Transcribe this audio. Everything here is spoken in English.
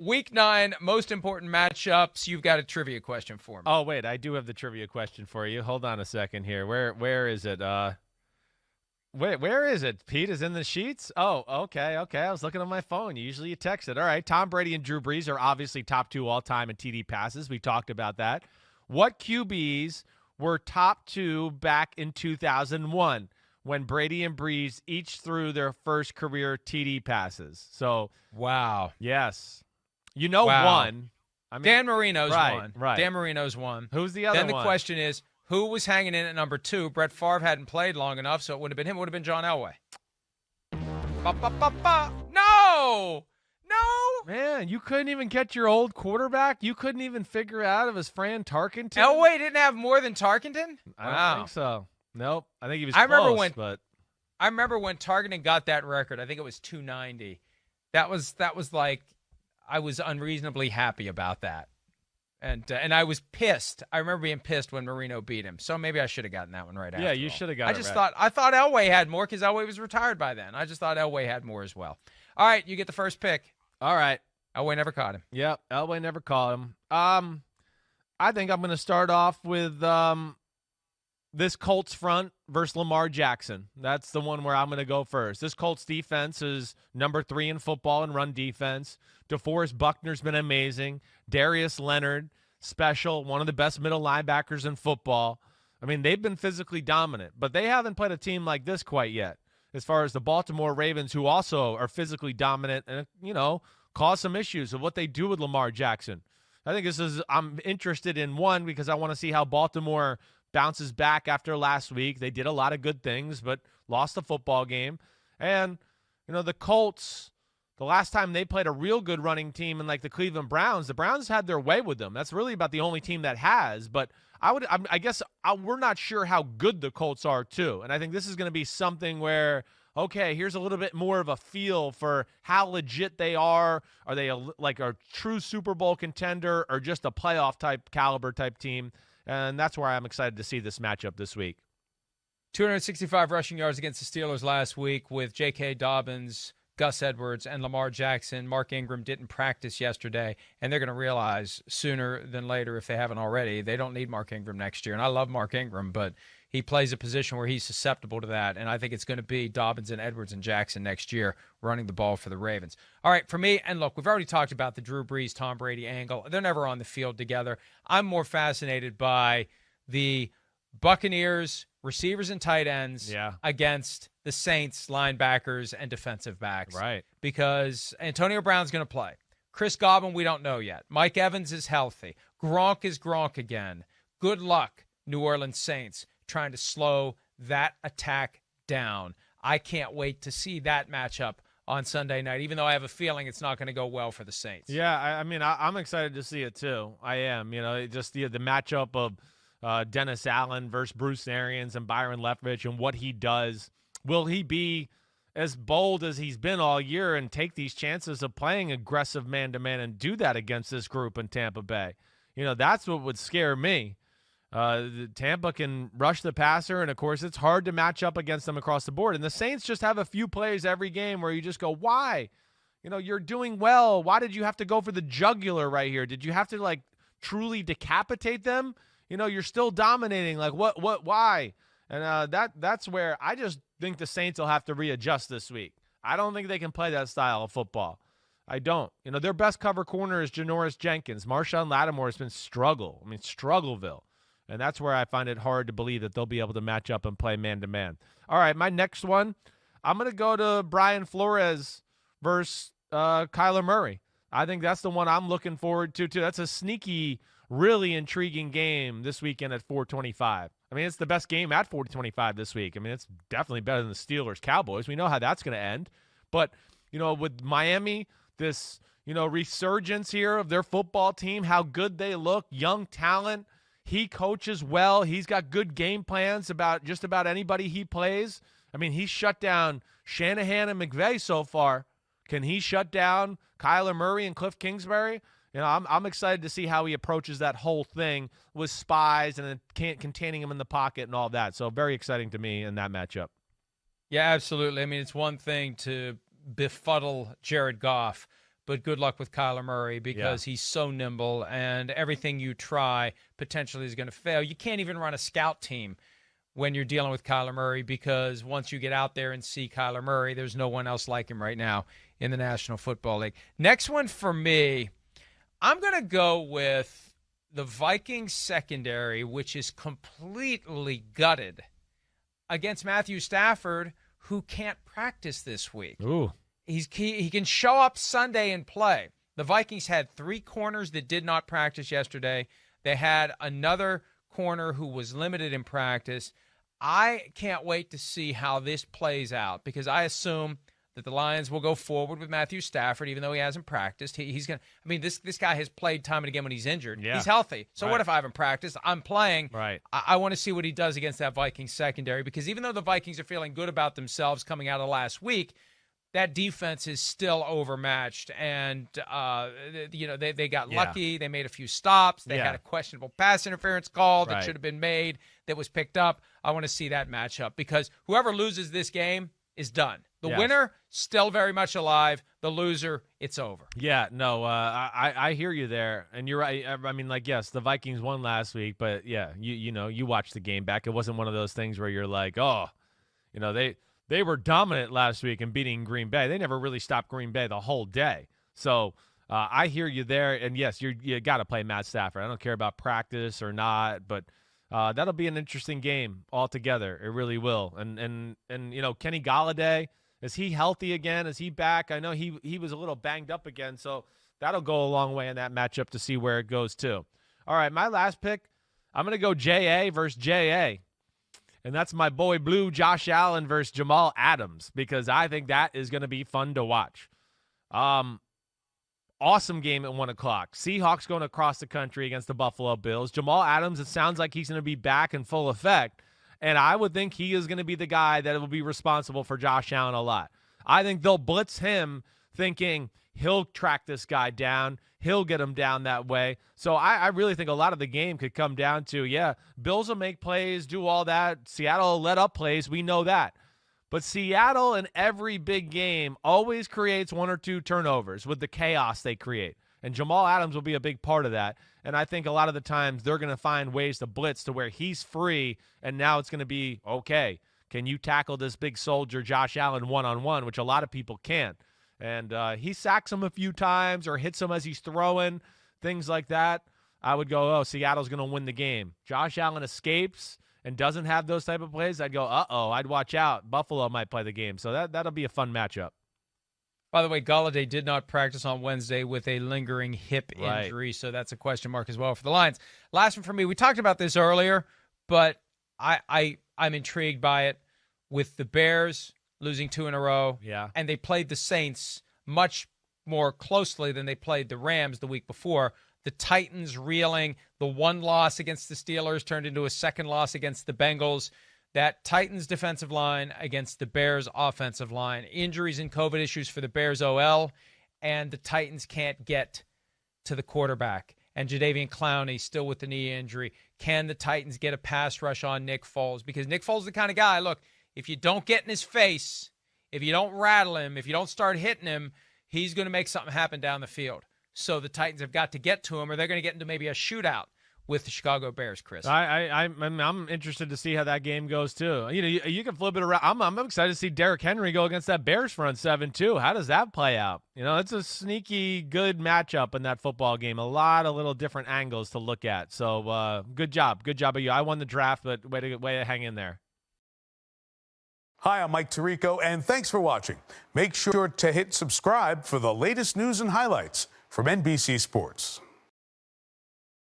Week 9, most important matchups. You've got a trivia question for me. Oh, wait, I do have the trivia question for you. Hold on a second here. Where is it? Where is it? Pete is in the sheets? Oh, okay. I was looking on my phone. Usually you text it. All right, Tom Brady and Drew Brees are obviously top 2 all-time in TD passes. We talked about that. What QBs were top 2 back in 2001 when Brady and Brees each threw their first career TD passes? So, wow. Yes. Wow. One. I mean, Dan Marino's one. Right. Dan Marino's one. Who's the other one? Then the question is, who was hanging in at number 2? Brett Favre hadn't played long enough, so it wouldn't have been him. It would have been John Elway. No! Man, you couldn't even get your old quarterback? You couldn't even figure out if it was Fran Tarkenton? Elway didn't have more than Tarkenton? I don't think so. Nope. I think he was I remember when Tarkenton got that record. I think it was 290. That was like, I was unreasonably happy about that. And I was pissed. I remember being pissed when Marino beat him. So maybe I should have gotten that one right after. Yeah, you should have got it right. I thought Elway had more because Elway was retired by then. I just thought Elway had more as well. All right, you get the first pick. All right. Elway never caught him. Yep, Elway never caught him. I think I'm going to start off with this Colts front versus Lamar Jackson. That's the one where I'm going to go first. This Colts defense is number 3 in football and run defense. DeForest Buckner's been amazing. Darius Leonard, special, one of the best middle linebackers in football. I mean, they've been physically dominant, but they haven't played a team like this quite yet. As far as the Baltimore Ravens, who also are physically dominant and, cause some issues of what they do with Lamar Jackson. I think I'm interested in one because I want to see how Baltimore bounces back after last week. They did a lot of good things, but lost the football game. And, the Colts, the last time they played a real good running team in like the Cleveland Browns, the Browns had their way with them. That's really about the only team that has. But I guess we're not sure how good the Colts are too. And I think this is going to be something where, okay, here's a little bit more of a feel for how legit they are. Are they a true Super Bowl contender or just a playoff type caliber type team? And that's where I'm excited to see this matchup this week. 265 rushing yards against the Steelers last week with J.K. Dobbins, Gus Edwards, and Lamar Jackson. Mark Ingram didn't practice yesterday, and they're going to realize sooner than later, if they haven't already, they don't need Mark Ingram next year. And I love Mark Ingram, but he plays a position where he's susceptible to that, and I think it's going to be Dobbins and Edwards and Jackson next year running the ball for the Ravens. All right, for me, and look, we've already talked about the Drew Brees, Tom Brady angle. They're never on the field together. I'm more fascinated by the Buccaneers, receivers and tight ends against the Saints, linebackers, and defensive backs. Right. Because Antonio Brown's going to play. Chris Godwin, we don't know yet. Mike Evans is healthy. Gronk is Gronk again. Good luck, New Orleans Saints, trying to slow that attack down. I can't wait to see that matchup on Sunday night, even though I have a feeling it's not going to go well for the Saints. Yeah, I'm excited to see it too. I am. Just the matchup of Dennis Allen versus Bruce Arians and Byron Leforch and what he does. Will he be as bold as he's been all year and take these chances of playing aggressive man-to-man and do that against this group in Tampa Bay? That's what would scare me. Tampa can rush the passer, and, of course, it's hard to match up against them across the board. And the Saints just have a few plays every game where you just go, why? You're doing well. Why did you have to go for the jugular right here? Did you have to, truly decapitate them? You're still dominating. Why? And that's where I just think the Saints will have to readjust this week. I don't think they can play that style of football. I don't. Their best cover corner is Janoris Jenkins. Marshawn Lattimore has been struggleville. And that's where I find it hard to believe that they'll be able to match up and play man-to-man. All right, my next one, I'm going to go to Brian Flores versus Kyler Murray. I think that's the one I'm looking forward to, too. That's a sneaky, really intriguing game this weekend at 425. It's the best game at 425 this week. It's definitely better than the Steelers-Cowboys. We know how that's going to end. But, with Miami, this, resurgence here of their football team, how good they look, young talent. He coaches well. He's got good game plans about just about anybody he plays. He's shut down Shanahan and McVay so far. Can he shut down Kyler Murray and Cliff Kingsbury? I'm excited to see how he approaches that whole thing with spies and then containing him in the pocket and all that. So very exciting to me in that matchup. Yeah, absolutely. It's one thing to befuddle Jared Goff, but good luck with Kyler Murray because he's so nimble, and everything you try potentially is going to fail. You can't even run a scout team when you're dealing with Kyler Murray because once you get out there and see Kyler Murray, there's no one else like him right now in the National Football League. Next one for me, I'm going to go with the Vikings secondary, which is completely gutted against Matthew Stafford, who can't practice this week. Ooh. He can show up Sunday and play. The Vikings had 3 corners that did not practice yesterday. They had another corner who was limited in practice. I can't wait to see how this plays out because I assume that the Lions will go forward with Matthew Stafford, even though he hasn't practiced. He's going to – I mean, this guy has played time and again when he's injured. Yeah. He's healthy. So Right. what if I haven't practiced? I'm playing. Right. I want to see what he does against that Vikings secondary because even though the Vikings are feeling good about themselves coming out of last week, that defense is still overmatched. And, they got lucky. They made a few stops. They had a questionable pass interference call that should have been made that was picked up. I want to see that matchup because whoever loses this game is done. The winner, still very much alive. The loser, it's over. Yeah, no, I hear you there, and you're right. I mean, yes, the Vikings won last week, but yeah, you watched the game back. It wasn't one of those things where you're like, they were dominant last week in beating Green Bay. They never really stopped Green Bay the whole day. So I hear you there, and yes, you got to play Matt Stafford. I don't care about practice or not, but that'll be an interesting game altogether. It really will. And Kenny Golladay. Is he healthy again? Is he back? I know he was a little banged up again, so that'll go a long way in that matchup to see where it goes too. All right, my last pick, I'm going to go J.A. versus J.A., and that's my boy Blue, Josh Allen versus Jamal Adams, because I think that is going to be fun to watch. Awesome game at 1 o'clock. Seahawks going across the country against the Buffalo Bills. Jamal Adams, it sounds like he's going to be back in full effect. And I would think he is going to be the guy that will be responsible for Josh Allen a lot. I think they'll blitz him thinking he'll track this guy down. He'll get him down that way. So I really think a lot of the game could come down to, Bills will make plays, do all that. Seattle will let up plays. We know that. But Seattle in every big game always creates 1 or 2 turnovers with the chaos they create. And Jamal Adams will be a big part of that. And I think a lot of the times they're going to find ways to blitz to where he's free, and now it's going to be, okay, can you tackle this big soldier Josh Allen one-on-one, which a lot of people can't. And he sacks him a few times or hits him as he's throwing, things like that. I would go, Seattle's going to win the game. Josh Allen escapes and doesn't have those type of plays. I'd go, I'd watch out. Buffalo might play the game. So that'll be a fun matchup. By the way, Golladay did not practice on Wednesday with a lingering hip injury, so that's a question mark as well for the Lions. Last one for me. We talked about this earlier, but I'm intrigued by it with the Bears losing 2 in a row. Yeah. And they played the Saints much more closely than they played the Rams the week before. The Titans reeling. The 1 loss against the Steelers turned into a 2nd loss against the Bengals. That Titans defensive line against the Bears offensive line. Injuries and COVID issues for the Bears OL, and the Titans can't get to the quarterback. And Jadeveon Clowney still with the knee injury. Can the Titans get a pass rush on Nick Foles? Because Nick Foles is the kind of guy, look, if you don't get in his face, if you don't rattle him, if you don't start hitting him, he's going to make something happen down the field. So the Titans have got to get to him, or they're going to get into maybe a shootout with the Chicago Bears, Chris. I'm interested to see how that game goes too. You can flip it around. I'm excited to see Derrick Henry go against that Bears front 7 too. How does that play out? It's a sneaky good matchup in that football game. A lot of little different angles to look at. So good job of you. I won the draft, but way to hang in there. Hi, I'm Mike Tirico, and thanks for watching. Make sure to hit subscribe for the latest news and highlights from NBC Sports.